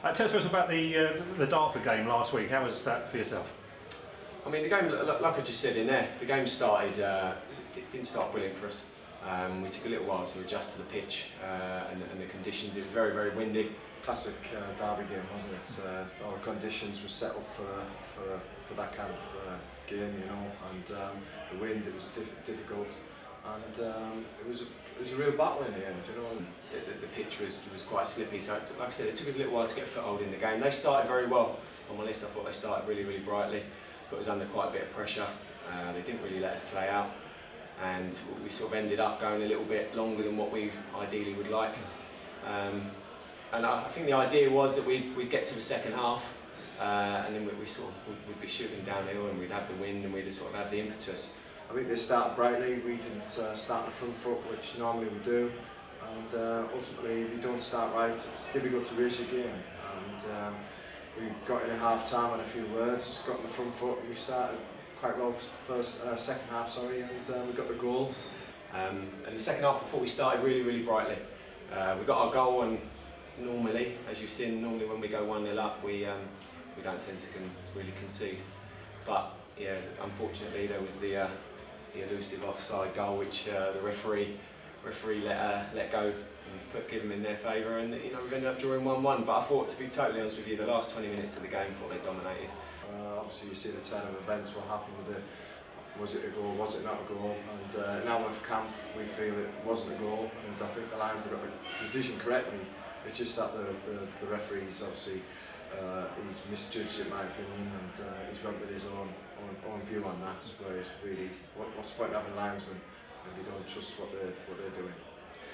Tell us about the Dartford game last week. How was that for yourself? I mean, the game, like I just said in there, the game started, didn't start brilliant for us. We took a little while to adjust to the pitch and the conditions. It was very, very windy. Classic derby game, wasn't it? All the conditions were set up for that kind of game, you know, and the wind, it was difficult, and it was a real battle in the end, you know. The pitch was quite slippy, so like I said, it took us a little while to get a foothold in the game. They started very well. On my list, I thought they started really, really brightly, put us under quite a bit of pressure. They didn't really let us play out, and we sort of ended up going a little bit longer than what we ideally would like. And I think the idea was that we'd get to the second half, and then we'd be shooting downhill, and we'd have the wind, and we'd sort of have the impetus. I think they started brightly. We didn't start on the front foot, which normally we do, and ultimately, if you don't start right, it's difficult to raise your game. And we got in at half time on a few words, got on the front foot, and we started quite well second half, and we got the goal. And the second half, I thought we started really, really brightly. We got our goal, and normally, as you've seen, when we go 1-0 up, we don't tend to really concede. But yeah, unfortunately, there was the elusive offside goal, which the referee let go and give them in their favour, and you know, we've ended up drawing 1-1. But I thought, to be totally honest with you, the last 20 minutes of the game, I thought they dominated. Obviously, you see the turn of events, what happened with it. Was it a goal? Was it not a goal? And in our camp, we feel it wasn't a goal, and I think the linesman got the decision correctly. It's just that the referee's obviously he's misjudged, in my opinion, and he's went with his own view on that. Whereas really, what's the point of having linesmen if you don't trust what they're doing?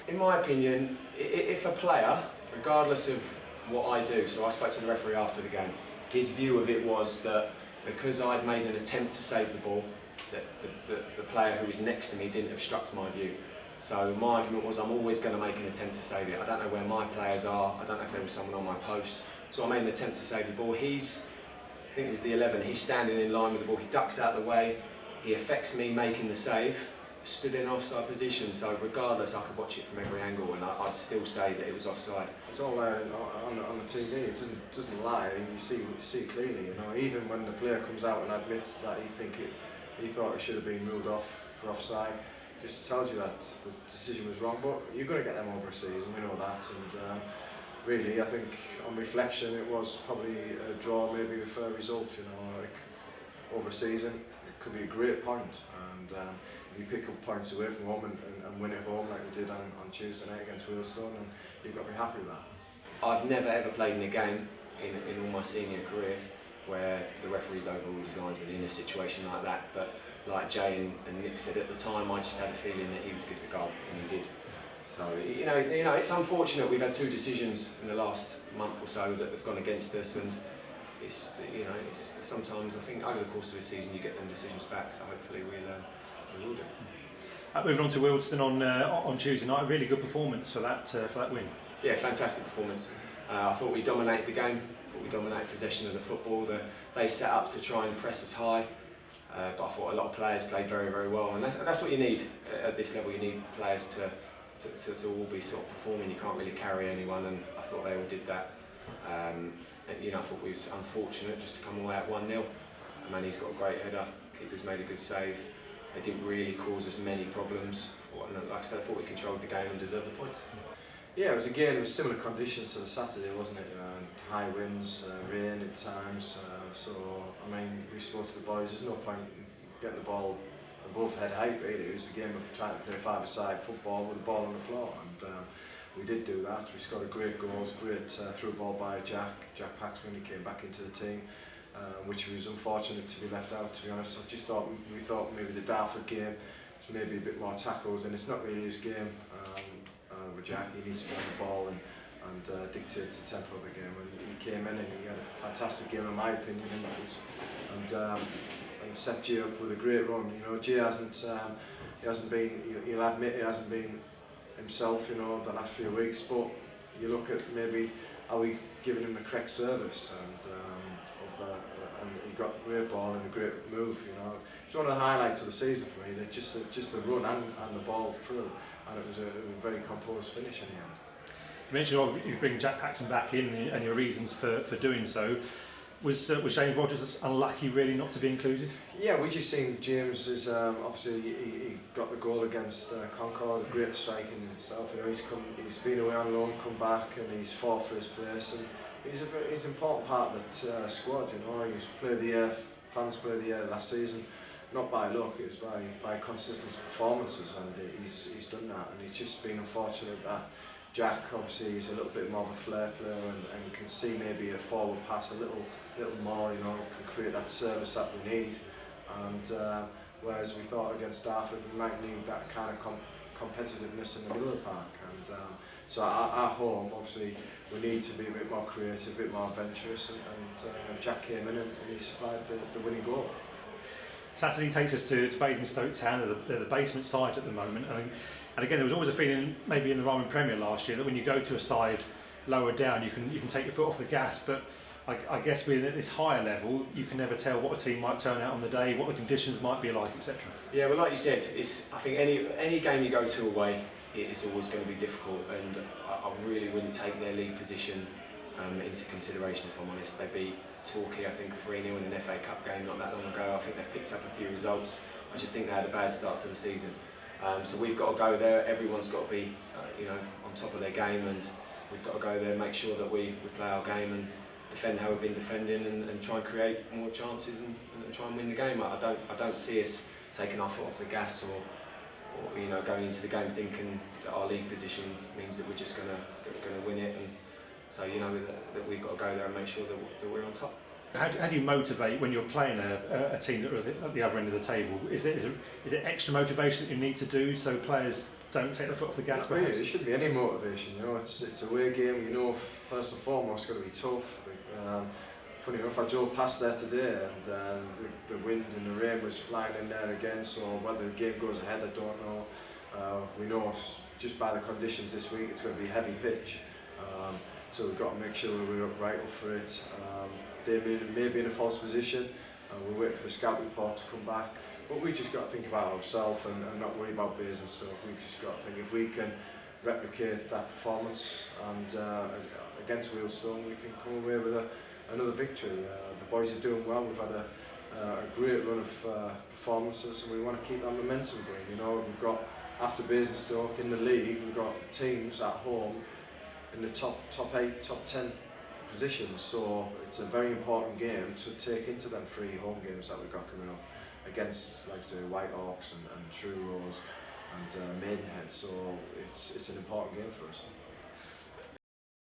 In my opinion, if a player, regardless of what I do, so I spoke to the referee after the game, his view of it was that because I'd made an attempt to save the ball, that the player who was next to me didn't obstruct my view. So my argument was, I'm always going to make an attempt to save it. I don't know where my players are. I don't know if there was someone on my post. So I made an attempt to save the ball. I think it was the 11. He's standing in line with the ball. He ducks out the way. He affects me making the save. Stood in offside position. So regardless, I could watch it from every angle, and I'd still say that it was offside. It's all on the TV. It doesn't lie. You see clearly. You know, even when the player comes out and admits that he thought it should have been ruled off for offside. Just tells you that the decision was wrong, but you're going to get them over a season, we know that, and really I think on reflection it was probably a draw, maybe a fair result, you know, like over a season it could be a great point, and if you pick up points away from home and win at home like we did on Tuesday night against Wealdstone, and you've got to be happy with that. I've never ever played in a game in all my senior career where the referee's overruled his linesman in a situation like that, but like Jay and Nick said at the time, I just had a feeling that he would give the goal, and he did. So you know, it's unfortunate. We've had two decisions in the last month or so that have gone against us, and it's sometimes I think over the course of a season you get them decisions back. So hopefully we will do. Moving on to Wealdstone on Tuesday night, a really good performance for that win. Yeah, fantastic performance. I thought we dominated the game. I thought we dominated possession of the football. They set up to try and press us high. But I thought a lot of players played very, very well, and that's what you need at this level. You need players to all be sort of performing. You can't really carry anyone, and I thought they all did that. And you know, I thought we was unfortunate just to come away at 1-0. Manny's got a great header. Keeper's made a good save. They didn't really cause us many problems. And like I said, I thought we controlled the game and deserved the points. Yeah, it was similar conditions to the Saturday, wasn't it? High winds, rain at times. So I mean, we spoke to the boys. There's no point in getting the ball above head height. Really, it was a game of trying to play five-a-side football with the ball on the floor, and we did do that. We scored a great goal, great through ball by Jack Paxman. He came back into the team, which was unfortunate to be left out. To be honest, we thought maybe the Dartford game, it's maybe a bit more tackles, and it's not really his game. With Jack, he needs to be on the ball and dictate the tempo of the game. And he came in and he had a fantastic game, in my opinion, and set Jay up with a great run. You know, Jay hasn't been. He'll admit he hasn't been himself. You know, the last few weeks. But you look at maybe are we giving him the correct service, and he got a great ball and a great move. You know, it's one of the highlights of the season for me. That just the run and the ball through. And it was a very composed finish in the end. You mentioned you bring Jack Paxton back in and your reasons for doing so. Was James Rogers unlucky really not to be included? Yeah, we just seen James is obviously he got the goal against Concord, a great strike in itself. You know, he's been away on loan, come back, and he's fought for his place, and he's an important part of that squad. You know, he was player of the year, fans player of the year last season, not by luck, it was by consistent performances, and he's done that, and it's just been unfortunate that Jack obviously is a little bit more of a flair player and can see maybe a forward pass a little more, you know, can create that service that we need. And whereas we thought against Dartford we might need that kind of competitiveness in the middle of the park. And so at home, obviously, we need to be a bit more creative, a bit more adventurous, and Jack came in and he supplied the winning goal. Saturday takes us to Basingstoke Town. They're the basement side at the moment. And again, there was always a feeling, maybe in the Ryman Premier last year, that when you go to a side lower down, you can take your foot off the gas. But I guess being at this higher level, you can never tell what a team might turn out on the day, what the conditions might be like, etc. Yeah, well, like you said, I think any game you go to away, it's always going to be difficult, and I really wouldn't take their league position into consideration, if I'm honest. They beat Torquay, I think 3-0 in an FA Cup game not that long ago. I think they've picked up a few results. I just think they had a bad start to the season. So we've got to go there. Everyone's got to be, on top of their game, and we've got to go there and make sure that we play our game and defend how we've been defending, and try and create more chances and try and win the game. I don't see us taking our foot off the gas or going into the game thinking that our league position means that we're just going to win it. And so that we've got to go there and make sure that we're on top. How do you motivate when you're playing a team that are at the other end of the table? Is it extra motivation that you need to do so players don't take their foot off the gas? Really, there shouldn't be any motivation. You know, it's a away game. You know, first and foremost, it's got to be tough. Funny enough, I drove past there today, and the wind and the rain was flying in there again. So whether the game goes ahead, I don't know. We know just by the conditions this week, it's going to be a heavy pitch. So we've got to make sure we're right up for it. They may be in a false position. We're waiting for the scout report to come back. But we just got to think about ourselves and not worry about Basingstoke. We've just got to think if we can replicate that performance and against Wealdstone, we can come away with another victory. The boys are doing well. We've had a great run of performances, and we want to keep that momentum going. You know, we've got, after Basingstoke in the league, we've got teams at home in the top 8, top 10 positions, so it's a very important game to take into them 3 home games that we've got coming up against, like say, Whitehawks and True Rose and Maidenhead. So it's an important game for us.